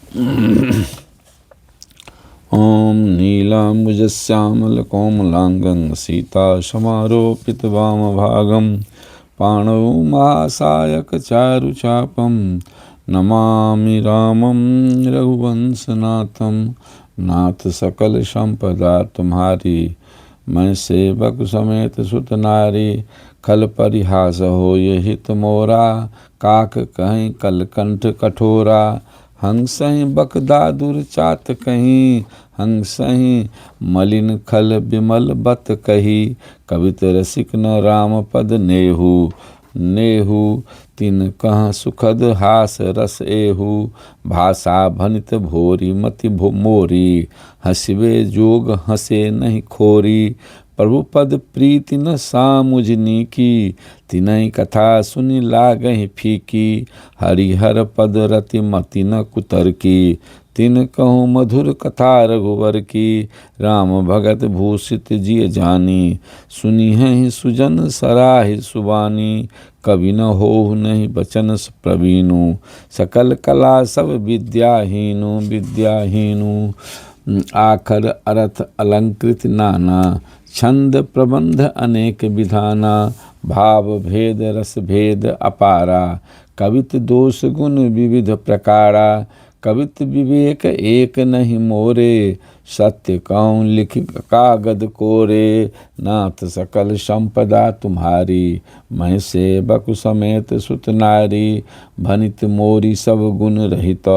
ॐ नीलाम्बुजश्यामलकोमलाङ्गं सीतासमारोपितवामभागं पाणौ महासायकचारुचापं नमामि रामं रघुवंशनाथं। नाथ सकल संपदा तुम्हारी, मैं सेवक समेत सुत नारी। खल परिहास होय हित मोरा, काक कहीं कलकंठ कठोरा। हंसहि बकदादुर चात कहीं, हंसहि मलिन खल बिमल बत कही। कवित रसिक न राम पद नेहु, नेहु तिन कहाँ सुखद हास रस एहु। भाषा भनित भोरी मति मोरी, हंसवे जोग हंसे नहीं खोरी। प्रभु पद प्रीति न सामुझनी की, तिनहि कथा सुनि लागहि फीकी। हरिहर पद रति मति न कुतर की, तिन कहूँ मधुर कथा रघुवर की। राम भगत भूषित जिय जानी, सुनिहि सुजन सराहि सुबानी। कवि न होहु नहीं बचन प्रवीणु, सकल कला सब विद्याहीनु। विद्याहीनु आखर अर्थ अलंकृत नाना, छंद प्रबंध अनेक विधाना। भाव भेद रस भेद अपारा, कवित दोष गुण विविध प्रकारा। कवित विवेक एक नहीं मोरे, सत्य कौन लिख कागद कोरे। नाथ सकल संपदा तुम्हारी, मैं सेवक समेत सुत नारी। भनित मोरी सब गुण रहित,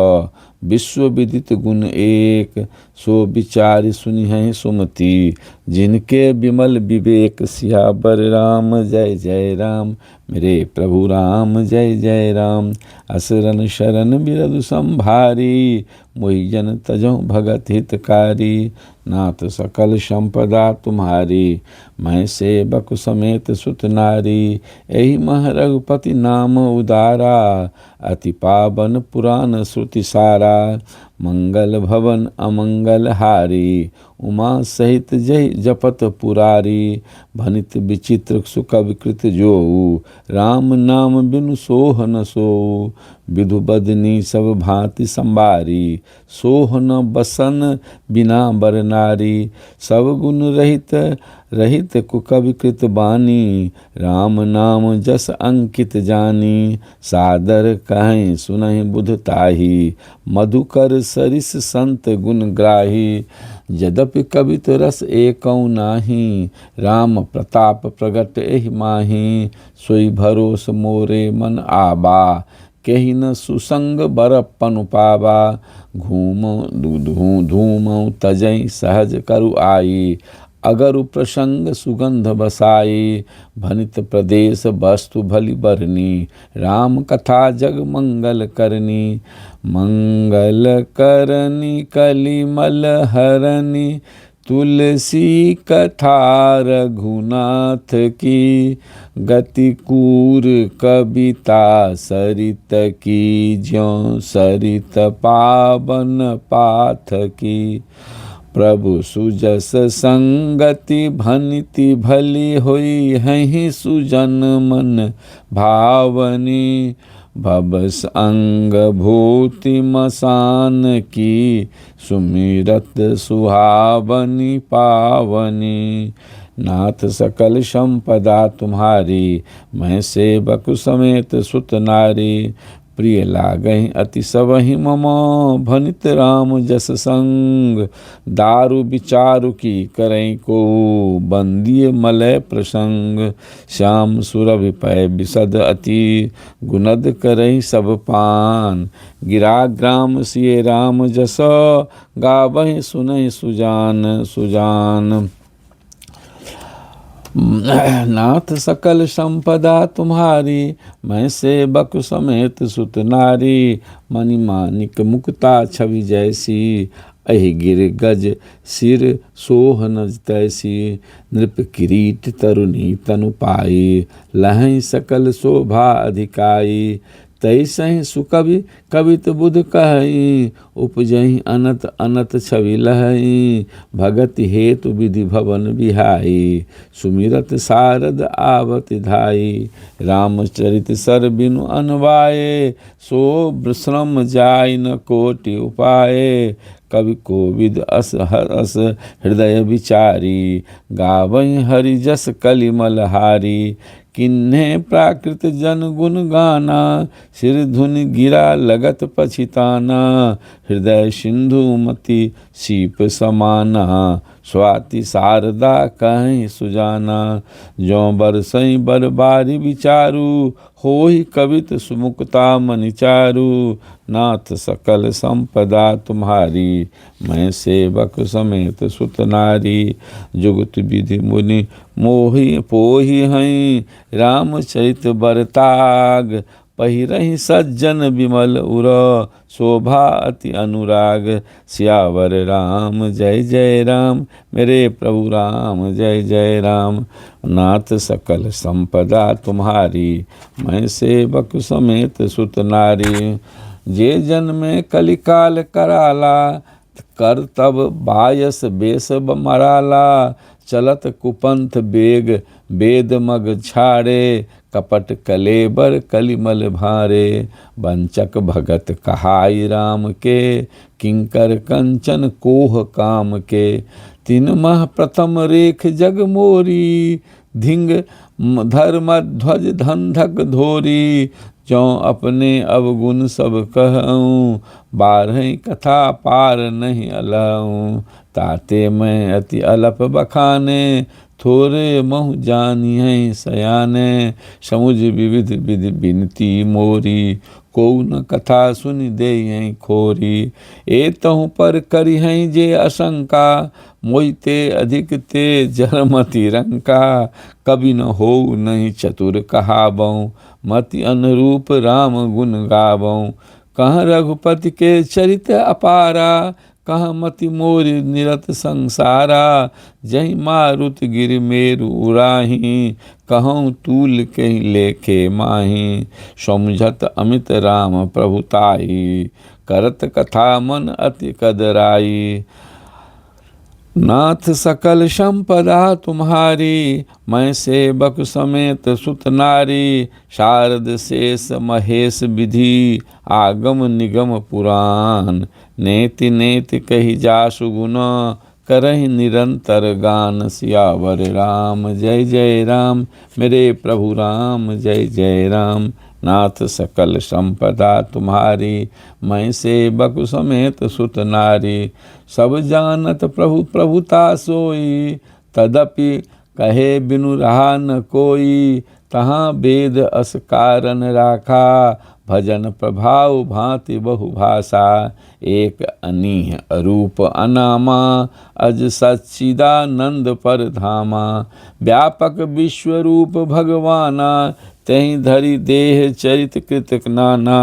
विश्व विदित गुण एक। सो विचारि सुनिहि सुमति, जिनके विमल विवेक। सियावर राम जय जय राम, मेरे प्रभु राम जय जय राम। असरन शरण बिरधु संभारी, मोहि जन तजौ भगत हितकारी। नाथ सकल संपदा तुम्हारी, मैं सेवक समेत सुत नारी। एहि मह रघुपति नाम उदारा, अति पावन पुराण श्रुति सारा। मंगल भवन अमंगल हारी, उमा सहित जय जपत पुरारी। भनित विचित्र सुख विकृत जोऊ, राम नाम बिनु सोह न सोऊ। विधु बदनी सब भांति संबारी, सोह न बसन बिना बर नारी। सब गुण रहित रहित कुकविकृत बानी, राम नाम जस अंकित जानी। सादर कहें सुनहि बुध ताही, मधुकर सरिस संत गुण ग्राही। यद्यपि कवित रस एकौ नाही, राम प्रताप प्रगट एहि माही। सोई भरोस मोरे मन आबा, केहि न सुसंग बरपन पावा। धूमौ तजै सहज करु आई, अगरु प्रसंग सुगंध बसाई। भनित प्रदेश वस्तु भली बरनी, राम कथा जग मंगल करनी। मंगल करनी कलिमल हरनी, तुलसी कथा रघुनाथ की। गति कूर कविता सरित की, ज्यों सरित पावन पाथ की। प्रभु सुजस संगति भनिति भली होई, हहि सुजन मन भावनी। भवस अंग भूति मसान की, सुमिरत सुहावनी पावनी। नाथ सकल संपदा तुम्हारी, मैं सेवक समेत सुत नारी। प्रिय लागहि अति सबहि मम, भनित राम जस संग। दारु विचारु की करई को, बंदिय मलय प्रसंग। श्याम सुरभि पै बिसद अति, गुनद करई सब पान। गिरा ग्राम सिय राम जस, गावहि सुनहि सुजान सुजान। नाथ सकल संपदा तुम्हारी, मैं सेवक समेत सुत नारी। मणि मानिक मुक्ता छवि जैसी, अहि गिर गज सिर सोह न तैसी। नृप किरीट तरुणी तनु पाई, लहै सकल शोभा अधिकाई। तैसहि सुकवि कवित बुध कहई, उपजहि अनत अनत छवि लहई, भगति हेतु विधि भवन बिहाई, सुमिरत सारद आवत धाई, रामचरित सर बिनु अनवाये, सो श्रम जाय न कोटि उपाये, कवि कोविद अस हस हृदय विचारी, गावई हरि जस कलिमल हारी, किन्हे प्राकृत जन गुण गाना, सिर धुन गिरा लगत पछिताना, हृदय सिंधु मति सीप समाना, स्वाति शारदा कहीं सुजाना, जो बरसई बरबारी विचारू, होहि कवित सुमुक्ता मनिचारू, नाथ सकल संपदा तुम्हारी, मैं सेवक समेत सुत नारी, जुगत विधि मुनि मोहि पोहि हैं, रामचरित बरताग, पहिरहि सज्जन विमल उर, शोभा अति अनुराग, सियावर राम जय जय राम, मेरे प्रभु राम जय जय राम, नाथ सकल संपदा तुम्हारी, मैं सेवक समेत सुत नारी, जे जन में कलिकाल कराला, कर तब बायस बेस मराला, चलत कुपंथ बेग वेद मग छाड़े, कपट कलेबर कलिमल भारे, वंचक भगत कहाई राम के, किंकर कंचन कोह काम के, तीन मह प्रथम रेख जग मोरी, धिंग धर्म ध्वज धंधक धोरी, जो अपने अवगुण सब कहूँ, बारह कथा पार नहीं अलहूँ, ताते मैं अति अलप बखाने, थोरे महु जानियै सयाने, समुझ विविध विधि बिनती मोरी, को न कथा सुनि देयै खोरी, एतहु पर करिहै जे आशंका, मोहिते अधिक ते जरमति रंका, कभी न हो नहीं चतुर कहाबऊँ, मति अनुरूप राम गुण गावऊँ, कहाँ रघुपति के चरित अपारा, कहाँ मति मोर निरत संसारा, जहि मारुत गिर मेरु उराही, कहूँ तूल के लेखे माही, समझत अमित राम प्रभुताई, करत कथा मन अति कदराई, नाथ सकल संपदा तुम्हारी, मैं सेवक समेत सुत नारी, शारद शेष महेश विधि, आगम निगम पुराण, नेति नेति कही जासु गुण, करहि निरंतर गान, सियावर राम जय जय राम, मेरे प्रभु राम जय जय राम, नाथ सकल संपदा तुम्हारी, मैं सेवक समेत सुत नारी, सब जानत प्रभु प्रभुता सोई, तदपि कहे बिनु रहा न कोई, तहाँ वेद अस कारण राखा, भजन प्रभाव भांति बहुभाषा, एक अनीह अरूप अनामा, अज सच्चिदानंद पर धामा, व्यापक विश्वरूप भगवाना, तहि धरि देह चरित कृत नाना,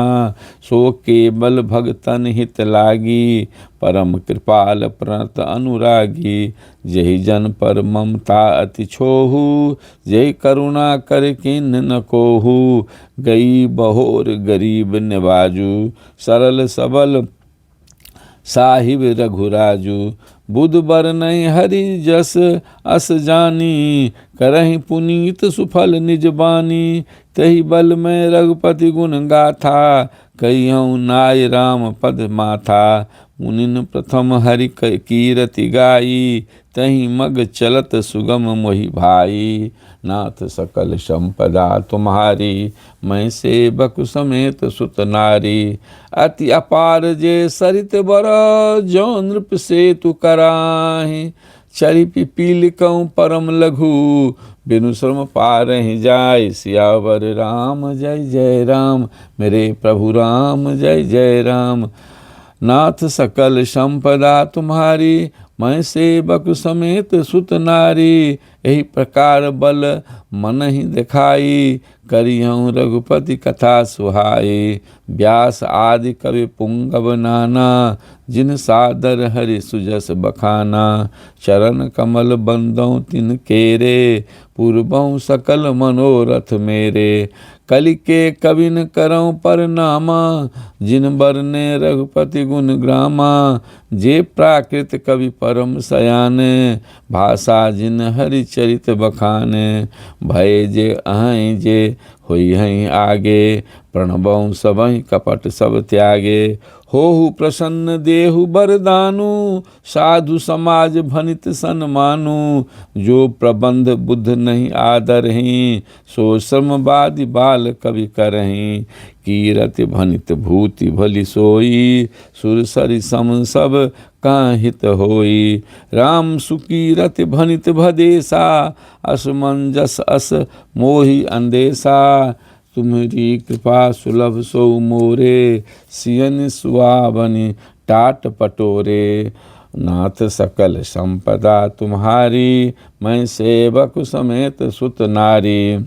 सो केवल भगतन हित लागी, परम कृपाल प्रणत अनुरागी, जहि जन पर ममता अति छोहू, जय करुणा कर किन्ह न कोहू, गई बहोर गरीब निवाजू, सरल सबल साहिब रघुराजू, बुध बर नहीं हरि जस अस जानी, करहि पुनीत सुफल निज बानी, तहि बल में रघुपति गुण गाथा, कहियऊँ नाय राम पद माथा, मुनिन प्रथम हरि कीरति गाई, तहि मग चलत सुगम मोहि भाई, नाथ सकल संपदा तुम्हारी, मैं सेवक समेत सुत नारी, अति अपार जे सरित बर, जो नृप सेतु कराहि, चरि पिपील कहूँ परम लघु, बिनु श्रम पारहि जाय, सियावर राम जय जय राम, मेरे प्रभु राम जय जय राम, नाथ सकल संपदा तुम्हारी, मैं सेवक समेत सुत नारी, यही प्रकार बल मन ही दिखाई, करियऊँ रघुपति कथा सुहाई, व्यास आदि कवि पुंगव नाना, जिन सादर हरि सुजस बखाना, चरण कमल बंदों तिन केरे, पूर्वों सकल मनोरथ मेरे, कलि के कविन करऊँ पर नामा, जिन बरने रघुपति गुण ग्रामा। जे प्राकृत कवि परम सयाने, भाषा जिन हरि चरित बखाने। भय जे अहै जे होई हई आगे, प्रणबऊ सबहि कपट सब त्यागे। होहु प्रसन्न देहु बरदानु, साधु समाज भनित सन्मानु। जो प्रबंध बुद्ध नहीं आदरहीं, सो श्रमवादी बाल कवि करहीं। कीरति भनित भूति भली सोई, सुर सरि सम सब काहित होई। राम सुकीरति भनित भदेसा, असमंजस अस मोहि अंदेशा। तुम्हारी कृपा सुलभ सो मोरे, सियन सुहावनि टाट पटोरे। नाथ सकल संपदा तुम्हारी, मैं सेवक समेत सुत नारी।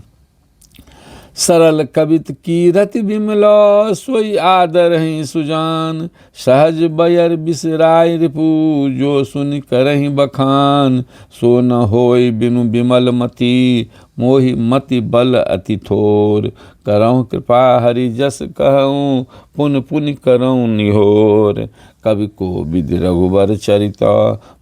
सरल कवित कीरति बिमला, सोई आदर ही सुजान। सहज बयर बिसराय रिपु, जो सुनि करहि बखान। सो न होय बिनु बिमल मति, मोहि मति बल अति थोर। करऊँ कृपा हरि जस कहऊँ, पुन पुनि करऊँ निहोर। कवि को विधि रघुबर चरित,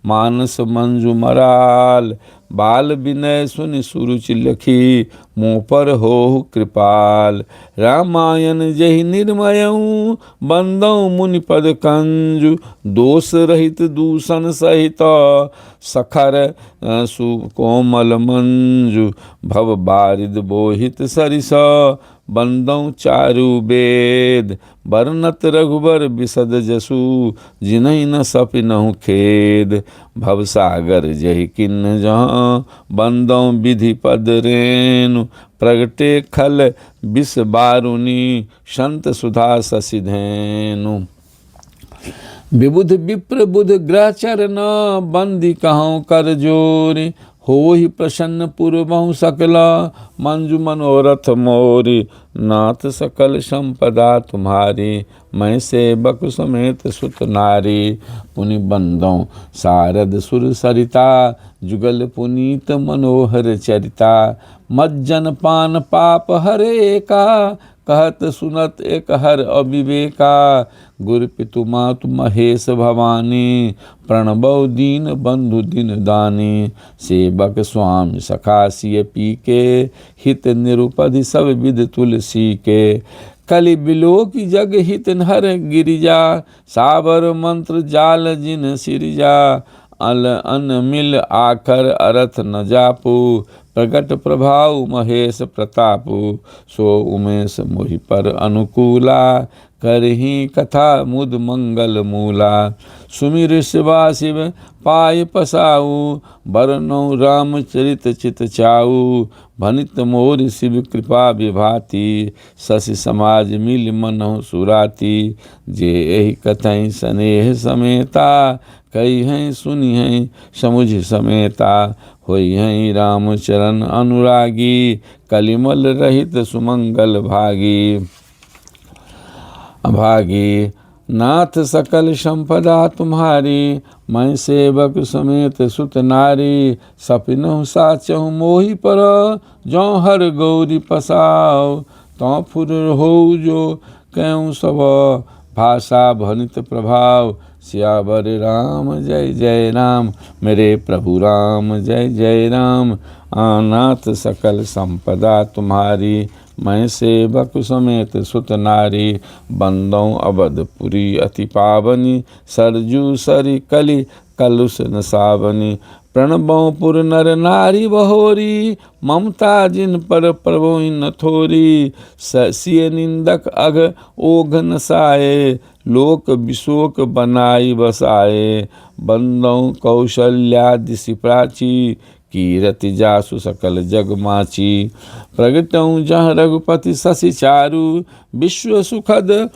मानस मंजु मराल। बाल विनय सुनि सुरुचि लखी, मुँह पर होहु कृपाल। रामायण जहि निर्मयऊँ, बंदऊँ मुनि पद कंजु। दोष रहित दूषण सहित, सखर सुकोमल मंजु। भव बारिद बोहित सरिस, बंदऊँ चारु वेद। बरनत रघुबर बिसद जसु, जिन्हि न सपिनहु खेद। भवसागर जहि किन्न जहाँ, बंदऊँ विधि पद रेनु। प्रगटे खल बिस बारुनी, संत सुधा शशि धेनु। विबुध विप्र बुध ग्रह चरण, बंदी कहूँ कर जोरी। होहि प्रसन्न पुरबहु सकला, मंजु मनोरथ मोरी। नाथ सकल संपदा तुम्हारी, मैं सेवक समेत सुत नारी। पुनि बंदऊँ सारद सुर सरिता, जुगल पुनीत मनोहर चरिता। मज्जन पान पाप हरे का, कहत सुनत एक हर अविवेका। गुर पितु मातु महेश भवानी, प्रणबौ दीन बंधु दिन दानी। सेवक स्वामी सखा सिय पी के, हित निरुपधि सब विध तुलसी के। कलि बिलो की जग हित हर गिरिजा, साबर मंत्र जाल जिन सिरिजा। अल अन मिल आखर अरथ न जापू, प्रगट प्रभाव महेश प्रतापु। सो उमेश मोहि पर अनुकूला, करही कथा मुद मंगल मूला। सुमिर शिवा शिव पाय पसाऊ, बरनऊँ रामचरित चित चाऊ। भनित मोर शिव कृपा विभाति, शशि समाज मिल मनहु सुराती। जे एहि कथहि स्नेह समेता, कही हैं सुनी हैं समुझ समेता। होई हैं रामचरण अनुरागी, कलिमल रहित सुमंगल भागी। नाथ सकल संपदा तुम्हारी, मैं सेवक समेत सुत नारी। सपिनहु साचहु मोहि पर, जौ हर गौरी पसाओ। तौ फुर हो जो कहूँ सब, भाषा भनित प्रभाव। सियावर राम जय जय राम, मेरे प्रभु राम जय जय राम। नाथ सकल संपदा तुम्हारी, मैं सेवक समेत सुत नारी। बंदऊँ अवधपुरी अति पावनी, सरजू सरि कलि कलुष न सावनी। प्रणबऊँ पुर नर नारी बहोरी, ममता जिन पर प्रभुहि न थोरी। सिय निंदक अघ ओघ न साये, लोक विशोक बनाई बसाए। बंदऊँ कौशल्यादि सि प्राची, कीरति जासु सकल जग माची। प्रगटऊँ जहाँ रघुपति शशि चारु, विश्व सुखद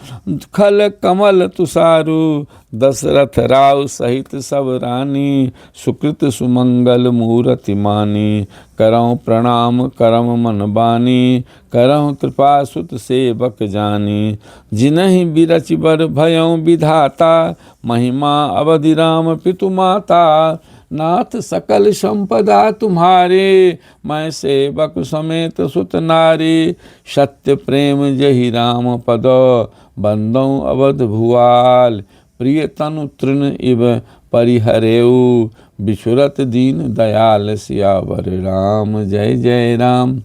खल कमल तुषारु। दशरथ राव सहित सब रानी, सुकृत सुमंगल मूरति मानी। करऊँ प्रणाम करम मन बानी, करऊँ कृपा सुत सेवक जानी। जिनहि बिरच बर भयऊँ विधाता, महिमा अवधि राम पितु माता। नाथ सकल संपदा तुम्हारे, मैं सेवक समेत सुत नारी। सत्य प्रेम जहि राम पद, बंदौ अवध भुआल। प्रिय तनु तृण इव परिहरेऊ, बिछुरत दीन दयाल सियावर राम। जय जय राम।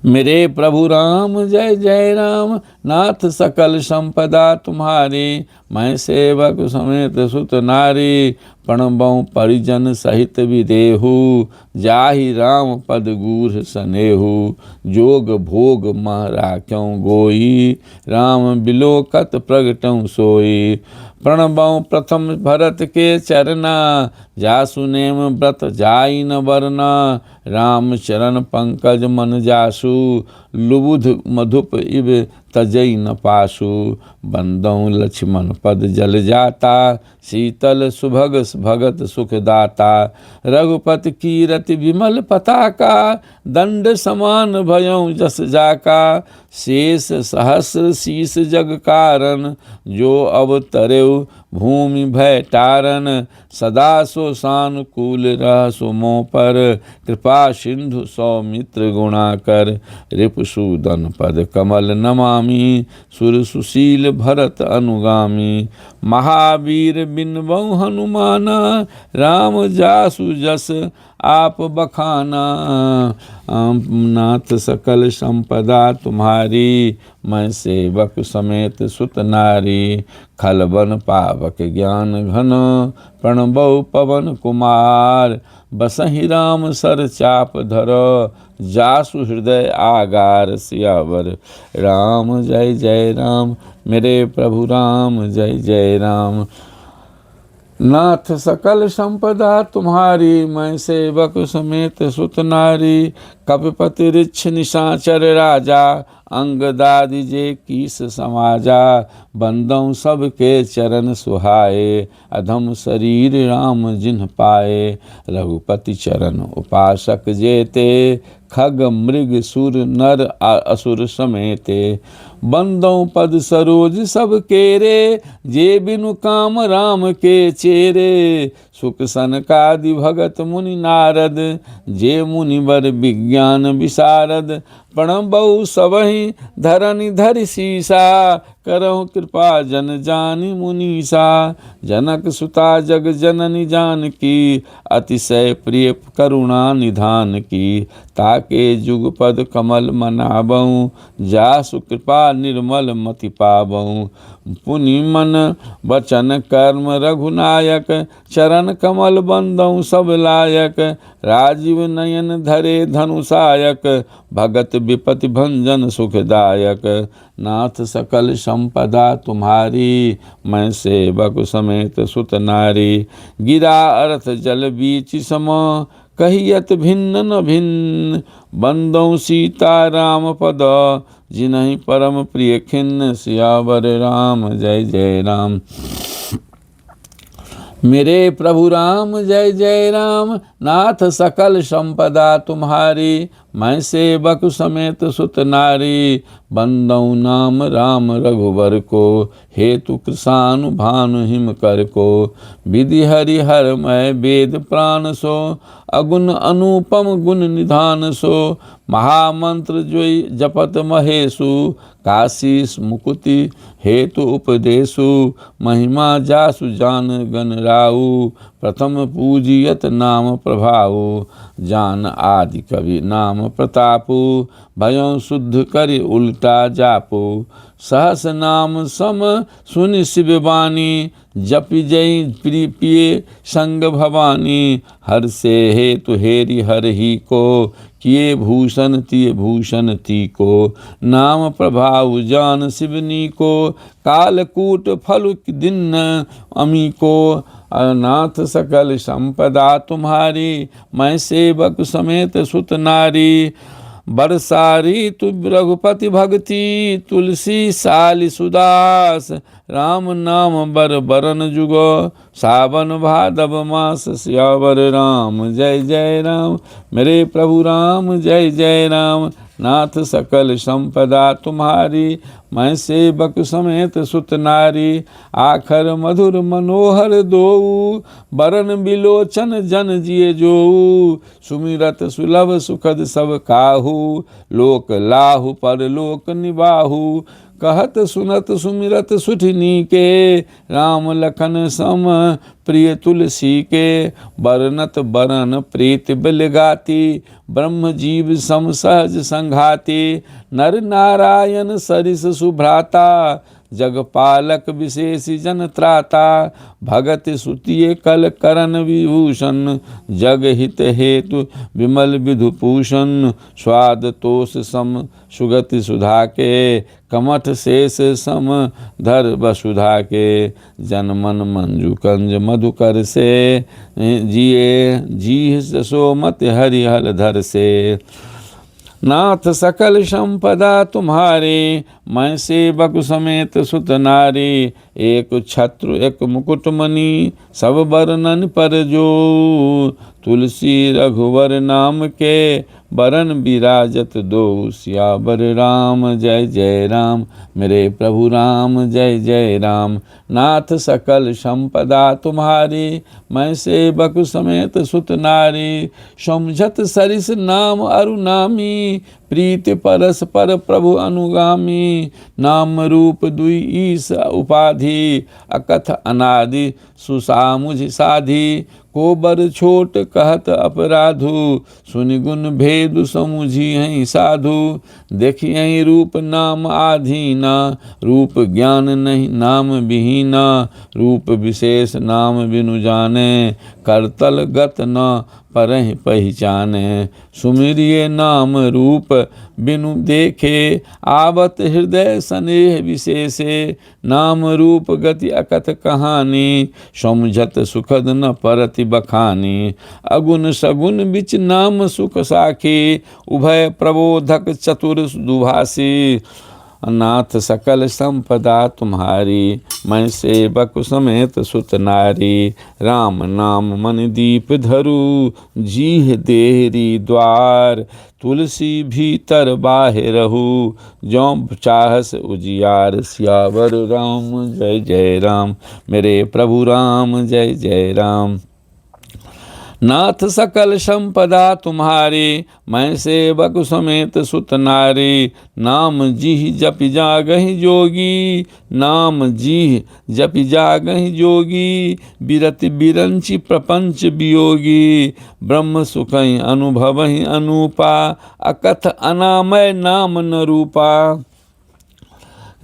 मेरे प्रभु राम जय जय राम। नाथ सकल संपदा तुम्हारी, मैं सेवक समेत सुत नारी। प्रणबऊ परिजन सहित विदेहु, जाहि राम पद गूढ़ सनेहु। जोग भोग मह राख्यों गोई, राम बिलोकत प्रगटऊँ सोई। प्रणबऊ प्रथम भरत के चरना, जासु नेम व्रत जाई न बरना। राम चरण पंकज मन जासु, लुबुध मधुप इव तजई न पासु। बंदौ लक्ष्मण पद जल जाता, शीतल सुभग भगत सुखदाता। रघुपति कीरति विमल पताका, दंड समान भयऊँ जस जाका। शेष सहस्र शीस जग कारण, जो अवतरेउ भूमि भय टारन। सदा सो सानुकूल रह सो मों पर, कृपा सिंधु सौमित्र गुणाकर। रिपुसूदन पद कमल नमामि, सुर सुशील भरत अनुगामी। महावीर बिनबऊ हनुमाना, राम जासु जस आप बखाना। नाथ सकल संपदा तुम्हारी, मैं सेवक समेत सुत नारी। खलबन पावक ज्ञान घन, प्रणबऊ पवन कुमार। बसहि राम सर चाप धर, जासु हृदय आगार सियावर राम। जय जय राम। मेरे प्रभु राम जय जय राम। नाथ सकल संपदा तुम्हारी, मैं सेवक समेत सुत नारी। कपिपति ऋक्ष निशाचर राजा, अंगदादि जे कीस समाजा। बंदौ सबके चरण सुहाए, अधम शरीर राम जिन्ह पाए। रघुपति चरण उपासक जेते, खग मृग सुर नर असुर समेते। बंदौ पद सरोज सब केरे, जे बिनु काम राम के चेरे। सुख सनकादि भगत मुनि नारद, जे मुनिवर विज्ञान विशारद। प्रणबऊ सबहि धरनि धरि सीसा, करहु कृपा जन जानि मुनीसा। जनक सुता जग जननी जानकी, अतिशय प्रिय करुणा निधान की। ताके जुगपद कमल मनाबऊ, जासु कृपा निर्मल मति पाबऊ। पुनि मन वचन कर्म रघुनायक, चरण कमल बंदऊ सब लायक। राजीव नयन धरे धनुषायक, भगत विपति भंजन सुखदायक। नाथ सकल संपदा तुम्हारी, मैं सेवक समेत सुत नारी। गिरा अर्थ जल बीच सम, कहियत भिन्न न भिन्न। बंदौ सीता राम पद, जिनहि परम प्रिय खिन्न सियावर राम। जय जय राम। मेरे प्रभु राम जय जय राम। नाथ सकल संपदा तुम्हारी, मैं सेवक समेत सुत नारी। बंदौ नाम राम रघुवर को, हेतु कृषानु भानु हिम कर को। विधि हरि हर मैं वेद प्राण सो, अगुण अनुपम गुण निधान सो। महामंत्र जोई जपत महेशु, काशीस मुकुति हेतु उपदेशु। महिमा जासु जान गण राऊ, प्रथम पूजियत नाम प्रभाऊ। जान आदि कवि नाम प्रतापु, भयों शुद्ध करि उल्टा जापु। सहस नाम सम सुनि शिव वाणी, जपि जय प्रिय संग भवानी। हर से हेतु हेरि हर ही को, किए भूषण तिय भूषण ती को। नाम प्रभाव जान शिवनी को, कालकूट फल दिन अमी को। नाथ सकल संपदा तुम्हारी, मैं सेवक समेत सुत नारी। बरसारी तु रघुपति भक्ति, तुलसी साली सुदास, राम नाम बर बरन जुगो, सावन भादव मास, सियावर राम जय जय राम। मेरे प्रभु राम जय जय राम। नाथ सकल संपदा तुम्हारी, मैं सेवक समेत सुत नारी। आखर मधुर मनोहर दोऊ, बरन बिलोचन जन जिय जोऊ। सुमिरत सुलभ सुखद सब काहू, लोक लाहु पर लोक निबाहु। कहत सुनत सुमिरत सुठनी के, राम लखन सम प्रिय तुलसी के। बरनत बरन प्रीत बिल गाती, ब्रह्म जीव सम सहज संघाती। नर नारायण सरिस सुभ्राता, जगपालक विशेष जन त्राता। भगत सुतिये कल करन विभूषण, जग हित हेतु विमल विधुभूषण। स्वाद तोष सम सुगति सुधा के, कमठ शेष सम धर वसुधा के। जन मन मंजु कंज मधुकर से, जिये जी जसोमति हरिहर धर से। नाथ सकल संपदा तुम्हारे, मैं सेवक समेत सुत नारी। एक छत्र एक मुकुट मणि, सब बरनन पर जो। तुलसी रघुवर नाम के, बरन विराजत दो। सियावर राम जय जय राम। मेरे प्रभु राम जय जय राम। नाथ सकल संपदा तुम्हारी, मैं सेवक समेत सुत नारी। समझत सरिस नाम अरुनामी, प्रीत परस पर प्रभु अनुगामी। नाम रूप दुई ईस उपाधि, अकथ अनादि सुसामुझ साधि। को बर छोट कहत अपराधु, सुनि गुण भेद समुझी साधु। देखिए रूप नाम आधीना, रूप ज्ञान नहीं नाम विहीना। रूप विशेष नाम बिनु जाने, करतल गत न परहि पहचाने। सुमिरिये नाम रूप बिनु देखे, आवत हृदय स्नेह विशेषे। नाम रूप गति अकथ कहानी, समझत सुखद न परति बखानी। अगुन सगुन बिच नाम सुख साखी, उभय प्रबोधक चतुर दुभाषी। नाथ सकल संपदा तुम्हारी, मैं सेवक समेत सुत नारी। राम नाम मन दीप धरु, जीह देहरी द्वार। तुलसी भीतर बाहे रहु, जौं चाहस उजियार। सियावर राम जय जय राम। मेरे प्रभु राम जय जय राम। नाथ सकल संपदा तुम्हारी, मैं सेवक समेत सुत नारी। नाम जिह जपि जागहि जोगी, नाम जिह जपि जागहि जोगी। बिरति बिरंचि प्रपंच वियोगी, ब्रह्म सुखहि अनुभवहि अनूपा। अकथ अनामय नाम न रूपा,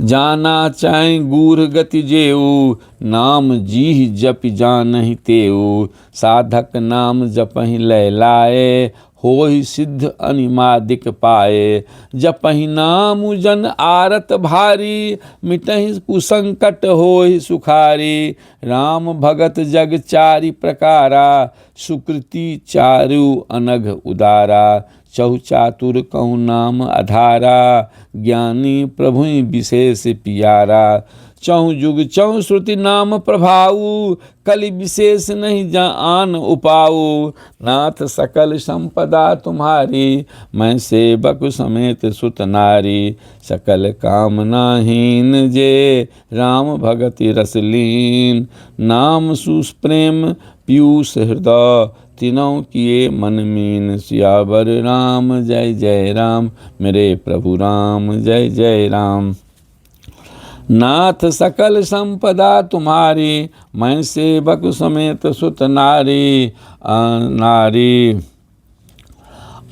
जाना चाहे गूढ़ गति जेऊ। नाम जीह जपि जानहि तेऊ, साधक नाम जपहि लय लाए। होहि सिद्ध अनिमादिक पाए, जपहि नाम जन आरत भारी। मिटहि कुसंकट होहि सुखारी, राम भगत जग चारि प्रकारा। सुकृति चारु अनघ उदारा, चहु चातुर कहु नाम आधारा। ज्ञानी प्रभुहि विशेष पियारा, चहु जुग चहु श्रुति नाम प्रभाऊ। कलि विशेष नहीं जान उपाऊ। नाथ सकल संपदा तुम्हारी, मैं सेवक समेत सुत नारी। सकल कामनाहीन जे, राम भगति रसलीन। नाम सुप्रेम पीयूष हृदय, तीनों किए मन मीन। सियावर राम जय जय राम। मेरे प्रभु राम जय जय राम। नाथ सकल संपदा तुम्हारी, मैं सेवक समेत सुत नारी। नारी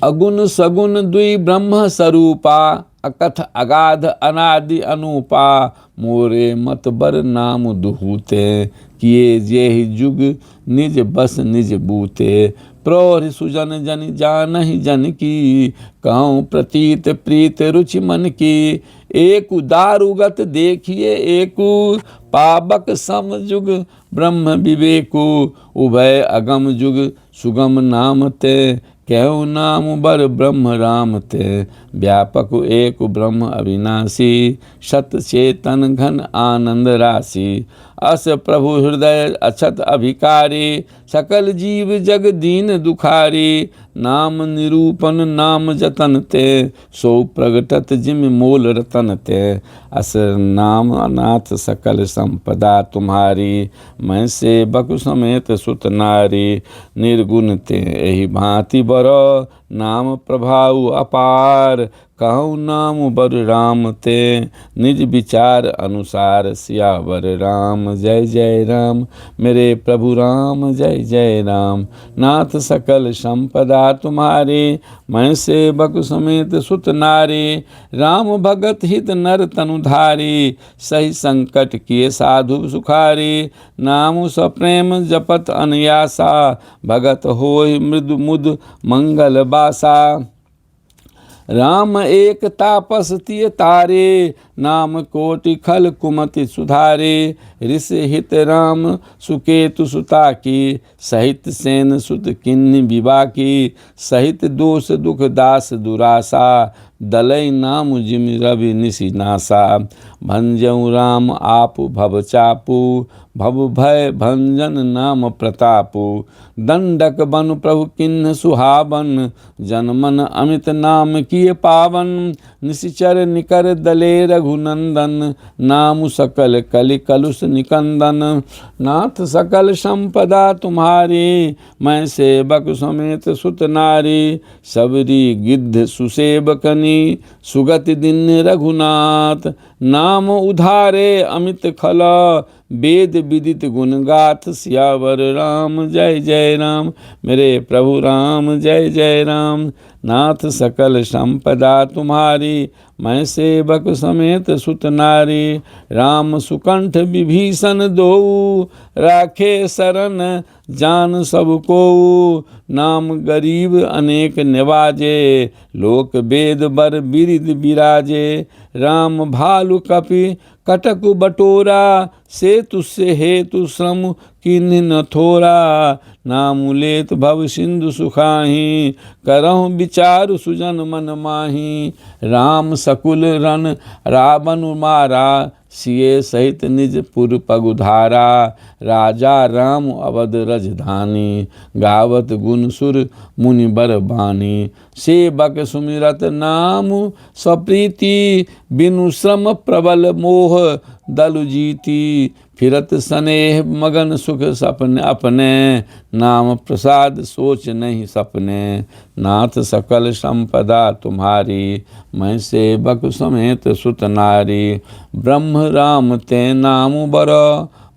अगुण सगुण द्वि ब्रह्म स्वरूपा, अकथ अगाध अनादि अनूपा। मोरे मत बर नाम दुहूते, किए जेहि जुग निज बस निज बूते। प्रौढ़ सुजन जन जानहि जन की, कहूँ प्रतीत प्रीत रुचि मन की। एक दारुगत देखिए एकु, पावक सम जुग ब्रह्म विवेकु। उभय अगम जुग सुगम नाम ते, कहु नाम बर ब्रह्म राम ते, व्यापक एक ब्रह्म अविनाशी, सत चेतन घन आनंद राशि, अस प्रभु हृदय अछत अभिकारी, सकल जीव जग दीन दुखारी, नाम निरूपन नाम जतन ते, सो प्रगटत जिम मोल रतन ते, अस नाम अनाथ सकल संपदा तुम्हारी, मैं सेवक समेत सुत नारी, निर्गुण ते एहि भांति बरो, नाम प्रभाव अपार, कहु नाम बर राम ते, निज विचार अनुसार, सियावर राम जय जय राम, मेरे प्रभु राम जय जय राम, नाथ सकल संपदा तुम्हारी, मैं सेवक समेत सुत नारी, राम भगत हित नर तनुधारी, सही संकट किए साधु सुखारी, नाम सप्रेम जपत अनयासा, भगत होय मृदु मुद मंगल बासा, राम एक तापस तिय तारे, नाम कोटि खल कुमति सुधारे, ऋष हित राम सुकेतु सुता की, सहित सेन सुत किन्नि विवाकी, सहित दोष दुख दास दुरासा, दलई नाम जिम रवि निशि नासा, भंजऊ राम आपु भव चापू, भव भय भंजन नाम प्रतापु, दंडक बन प्रभु किन्ह सुहावन, जनमन अमित नाम किए पावन, निशिचर निकर दले रघुनंदन, नाम सकल कलि कलुष निकंदन, नाथ सकल संपदा तुम्हारी, मैं सेवक समेत सुत नारी, सबरी गिद्ध सुसेवकनी, सुगति दिन रघुनाथ, नाम उधारे अमित खल, वेद विदित गुण गाथ, सियावर राम जय जय राम, मेरे प्रभु राम जय जय राम, नाथ सकल संपदा तुम्हारी, मैं सेवक समेत सुत नारी, राम सुकंठ विभीषण दो, राखे शरण जान सबको, नाम गरीब अनेक निवाजे, लोक वेद बर बिरिद बिराजे, राम भालु कपि कटक बटोरा, सेतु से हेतु श्रम किन्हि न थोरा, नाम लेत भव सिंधु सुखाही, करहु विचार सुजन मन माही, राम सकुल रन रावण मारा, सिए सहित निज पुर पगुधारा, राजा राम अवध रजधानी, गावत गुण सुर मुनि बर बानी, सेवक सुमिरत नाम सप्रीति, बिनु श्रम प्रबल मोह दलु जीती, फिरत स्नेह मगन सुख सपने अपने, नाम प्रसाद सोच नहीं सपने, नाथ सकल संपदा तुम्हारी, मैं सेवक समेत सुत नारी, ब्रह्म राम ते नाम बर,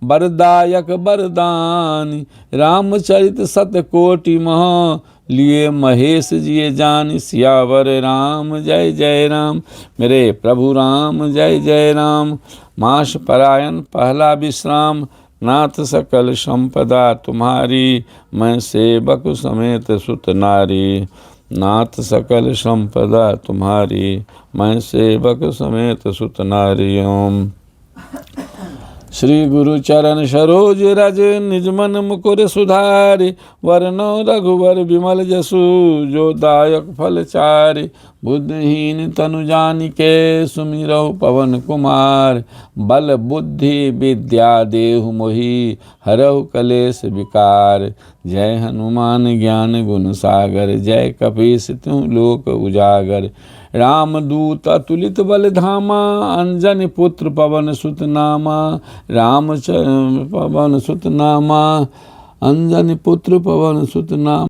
बरदायक बरदान, रामचरित सतकोटि मह, लिए महेश जिए जान, सियावर राम जय जय राम, मेरे प्रभु राम जय जय राम, मास परायण पहला विश्राम, नाथ सकल संपदा तुम्हारी, मैं सेवक समेत सुत नारी, नाथ सकल संपदा तुम्हारी, मैं सेवक समेत सुत नारी। ओम श्री गुरु चरण सरोज रज, निज मन मुकुर सुधारि, वरनौ रघुवर विमल जसु, जो दायक फल चारि, बुद्धिहीन तनु जानिके, सुमिरौ पवन कुमार, बल बुद्धि विद्या देहु मोहि, हरहु कलेश विकार, जय हनुमान ज्ञान गुण सागर, जय कपीस तिहुँ लोक उजागर, रामदूत अतुलित बल धामा, अंजनी पुत्र पवन सुत नामा, पवन सुत नामा, अंजनी पुत्र पवन सुत नामा।